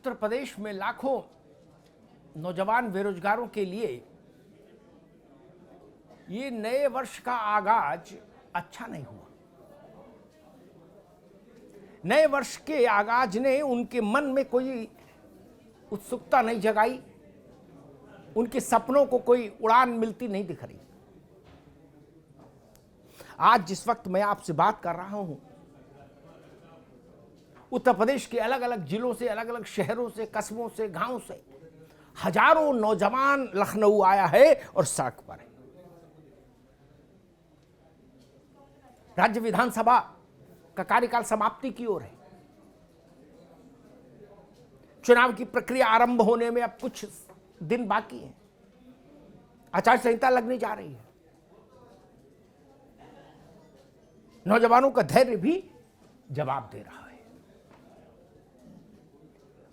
उत्तर प्रदेश में लाखों नौजवान बेरोजगारों के लिए ये नए वर्ष का आगाज अच्छा नहीं हुआ। नए वर्ष के आगाज ने उनके मन में कोई उत्सुकता नहीं जगाई, उनके सपनों को कोई उड़ान मिलती नहीं दिख रही। आज जिस वक्त मैं आपसे बात कर रहा हूं, उत्तर प्रदेश के अलग अलग जिलों से, अलग अलग शहरों से, कस्बों से, गांवों से हजारों नौजवान लखनऊ आया है और सड़क पर है। राज्य विधानसभा का कार्यकाल समाप्ति की ओर है। चुनाव की प्रक्रिया आरंभ होने में अब कुछ दिन बाकी हैं। आचार संहिता लगने जा रही है। नौजवानों का धैर्य भी जवाब दे रहा है।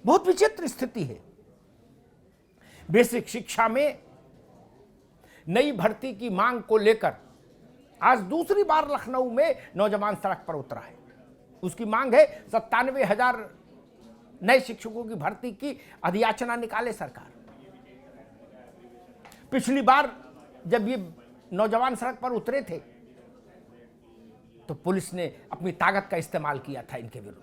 बहुत विचित्र स्थिति है। बेसिक शिक्षा में नई भर्ती की मांग को लेकर आज दूसरी बार लखनऊ में नौजवान सड़क पर उतरा है। उसकी मांग है 97,000 नए शिक्षकों की भर्ती की अधियाचना निकाले सरकार। पिछली बार जब ये नौजवान सड़क पर उतरे थे तो पुलिस ने अपनी ताकत का इस्तेमाल किया था इनके विरुद्ध।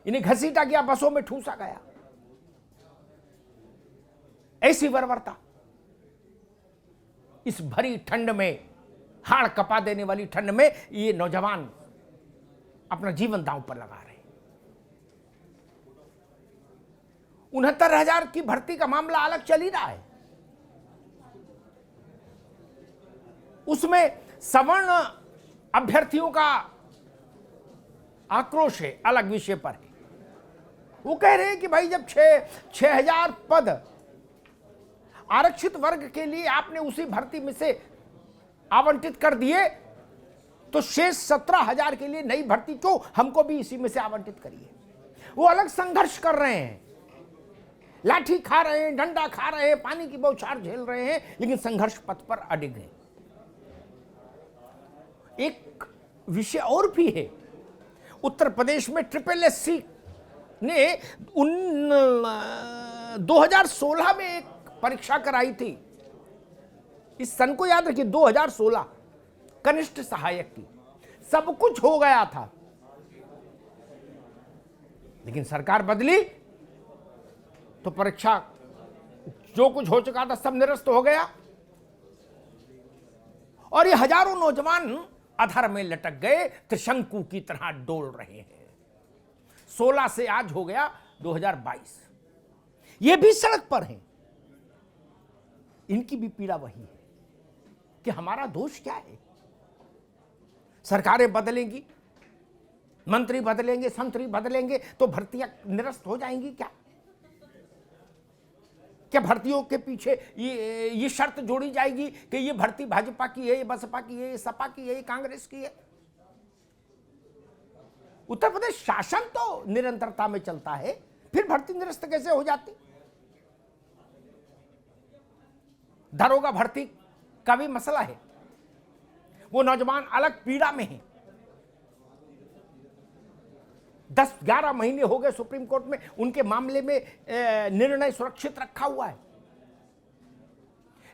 इन्हें घसीटा गया, बसों में ठूसा गया। ऐसी बर्बरता इस भरी ठंड में, हाड़ कपा देने वाली ठंड में ये नौजवान अपना जीवन दांव पर लगा रहे हैं। 69,000 की भर्ती का मामला अलग चल ही रहा है। उसमें सवर्ण अभ्यर्थियों का आक्रोश है, अलग विषय पर है। वो कह रहे हैं कि भाई जब 6,000 पद आरक्षित वर्ग के लिए आपने उसी भर्ती में से आवंटित कर दिए तो शेष 17,000 के लिए नई भर्ती क्यों हमको भी इसी में से आवंटित करिए। वो अलग संघर्ष कर रहे हैं, लाठी खा रहे हैं, डंडा खा रहे हैं, पानी की बौछार झेल रहे हैं, लेकिन संघर्ष पथ पर अडिग हैं। एक विषय और भी है। उत्तर प्रदेश में SSSC ने 2016 में एक परीक्षा कराई थी। इस सन को याद रखिए, 2016 कनिष्ठ सहायक की। सब कुछ हो गया था, लेकिन सरकार बदली तो परीक्षा, जो कुछ हो चुका था सब निरस्त हो गया और ये हजारों नौजवान अधर में लटक गए, त्रिशंकु की तरह डोल रहे हैं। 16 से आज हो गया 2022, ये भी सड़क पर हैं। इनकी भी पीड़ा वही है कि हमारा दोष क्या है। सरकारें बदलेंगी, मंत्री बदलेंगे, संतरी बदलेंगे तो भर्तियां निरस्त हो जाएंगी क्या? क्या भर्तियों के पीछे ये शर्त जोड़ी जाएगी कि ये भर्ती भाजपा की है, ये बसपा की है, ये सपा की है, ये कांग्रेस की है? उत्तर प्रदेश शासन तो निरंतरता में चलता है, फिर भर्ती निरस्त कैसे हो जाती? दरोगा भर्ती का भी मसला है। वो नौजवान अलग पीड़ा में हैं। 10-11 महीने हो गए सुप्रीम कोर्ट में उनके मामले में निर्णय सुरक्षित रखा हुआ है,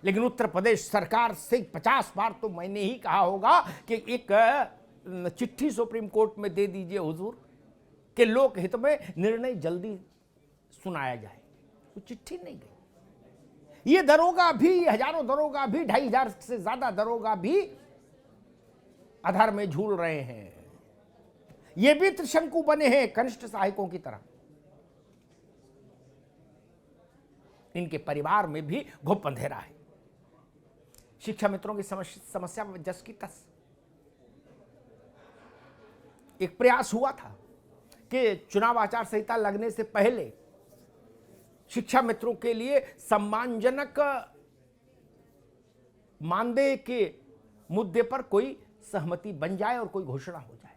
लेकिन उत्तर प्रदेश सरकार से 50 बार तो मैंने ही कहा होगा कि एक चिट्ठी सुप्रीम कोर्ट में दे दीजिए हुजूर कि लोक हित में निर्णय जल्दी सुनाया जाए। वो चिट्ठी नहीं गई। ये दरोगा भी, हजारों दरोगा भी, 2,500 से ज्यादा दरोगा भी अधर में झूल रहे हैं। ये भी त्रिशंकु बने हैं कनिष्ठ सहायकों की तरह। इनके परिवार में भी घुप अंधेरा है। शिक्षा मित्रों की समस्या जस की तस। एक प्रयास हुआ था कि चुनाव आचार संहिता लगने से पहले शिक्षा मित्रों के लिए सम्मानजनक मानदेय के मुद्दे पर कोई सहमति बन जाए और कोई घोषणा हो जाए।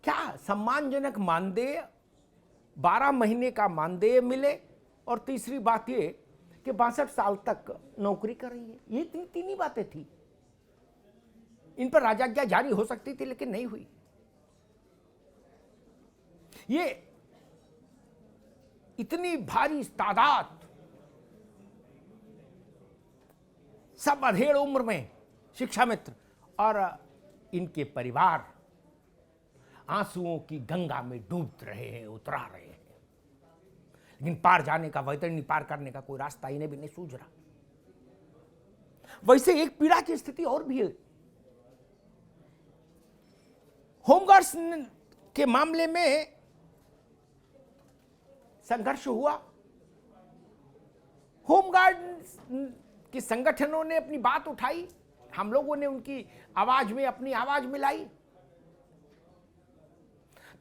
क्या सम्मानजनक मानदेय, 12 महीने का मानदेय मिले और तीसरी बात ये कि 62 साल तक नौकरी कर रही है। ये तीन ही बातें थी। इन पर राजाज्ञा जारी हो सकती थी, लेकिन नहीं हुई। ये इतनी भारी तादाद, सब अधेड़ उम्र में शिक्षा मित्र, और इनके परिवार आंसुओं की गंगा में डूब रहे हैं, उतरा रहे हैं, लेकिन पार जाने का, वैतरणी पार करने का कोई रास्ता इन्हें भी नहीं सूझ रहा। वैसे एक पीड़ा की स्थिति और भी है। होमगार्ड्स के मामले में संघर्ष हुआ। होमगार्ड के संगठनों ने अपनी बात उठाई, हम लोगों ने उनकी आवाज में अपनी आवाज मिलाई,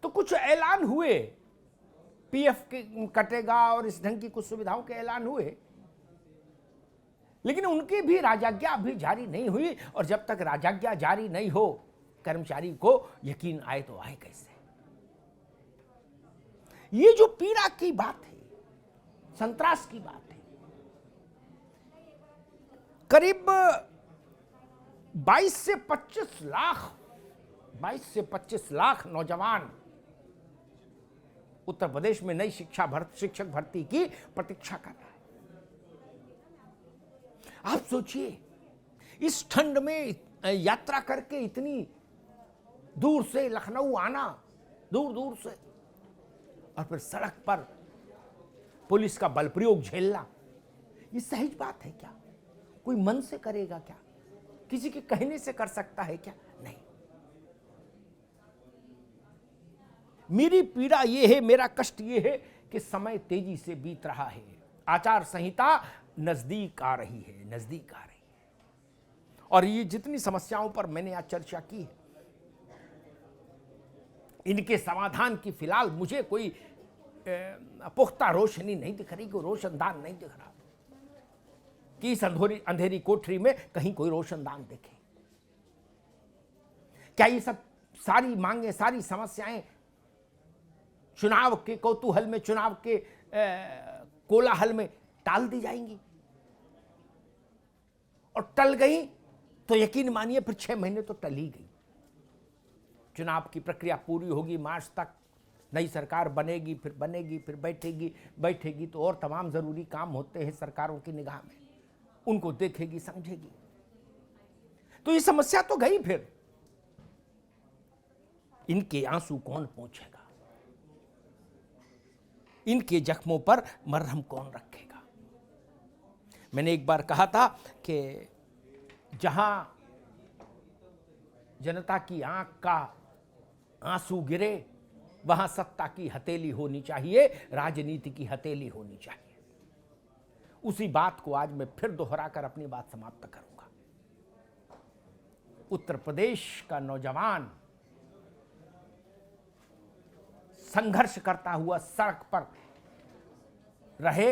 तो कुछ ऐलान हुए, पीएफ कटेगा और इस ढंग की कुछ सुविधाओं के ऐलान हुए, लेकिन उनकी भी राजाज्ञा अभी जारी नहीं हुई। और जब तक राजाज्ञा जारी नहीं हो, कर्मचारी को यकीन आए तो आए कैसे। ये जो पीड़ा की बात है, संत्रास की बात है, करीब 22 से 25 लाख नौजवान उत्तर प्रदेश में नई शिक्षक भर्ती की प्रतीक्षा कर रहा है। आप सोचिए, इस ठंड में यात्रा करके इतनी दूर से लखनऊ आना, दूर दूर से, और फिर सड़क पर पुलिस का बल प्रयोग झेलना, ये सहज बात है क्या? कोई मन से करेगा क्या? किसी के कहने से कर सकता है क्या? नहीं। मेरी पीड़ा ये है, मेरा कष्ट ये है कि समय तेजी से बीत रहा है, आचार संहिता नजदीक आ रही है, नजदीक आ रही है। और ये जितनी समस्याओं पर मैंने आज चर्चा की है, इनके समाधान की फिलहाल मुझे कोई पुख्ता रोशनी नहीं दिख रही, कोई रोशनदान नहीं दिख रहा कि इस अंधेरी कोठरी में कहीं कोई रोशनदान दिखे। क्या ये सब सारी मांगे, सारी समस्याएं चुनाव के कौतूहल में, चुनाव के कोलाहल में टाल दी जाएंगी? और टल गई तो यकीन मानिए फिर 6 महीने तो टल ही गई। चुनाव की प्रक्रिया पूरी होगी, मार्च तक नई सरकार बनेगी, फिर बैठेगी तो और तमाम जरूरी काम होते हैं सरकारों की निगाह में, उनको देखेगी, समझेगी। तो ये समस्या तो गई, फिर इनके आंसू कौन पोंछेगा? इनके जख्मों पर मरहम कौन रखेगा? मैंने एक बार कहा था कि जहां जनता की आंख का आंसू गिरे, वहां सत्ता की हथेली होनी चाहिए, राजनीति की हथेली होनी चाहिए। उसी बात को आज मैं फिर दोहराकर अपनी बात समाप्त करूंगा। उत्तर प्रदेश का नौजवान संघर्ष करता हुआ सड़क पर रहे,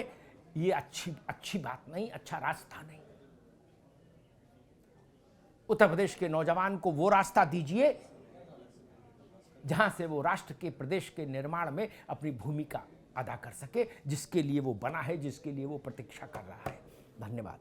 ये अच्छी बात नहीं, अच्छा रास्ता नहीं। उत्तर प्रदेश के नौजवान को वो रास्ता दीजिए जहां से वो राष्ट्र के, प्रदेश के निर्माण में अपनी भूमिका अदा कर सके, जिसके लिए वो बना है, जिसके लिए वो प्रतीक्षा कर रहा है। धन्यवाद।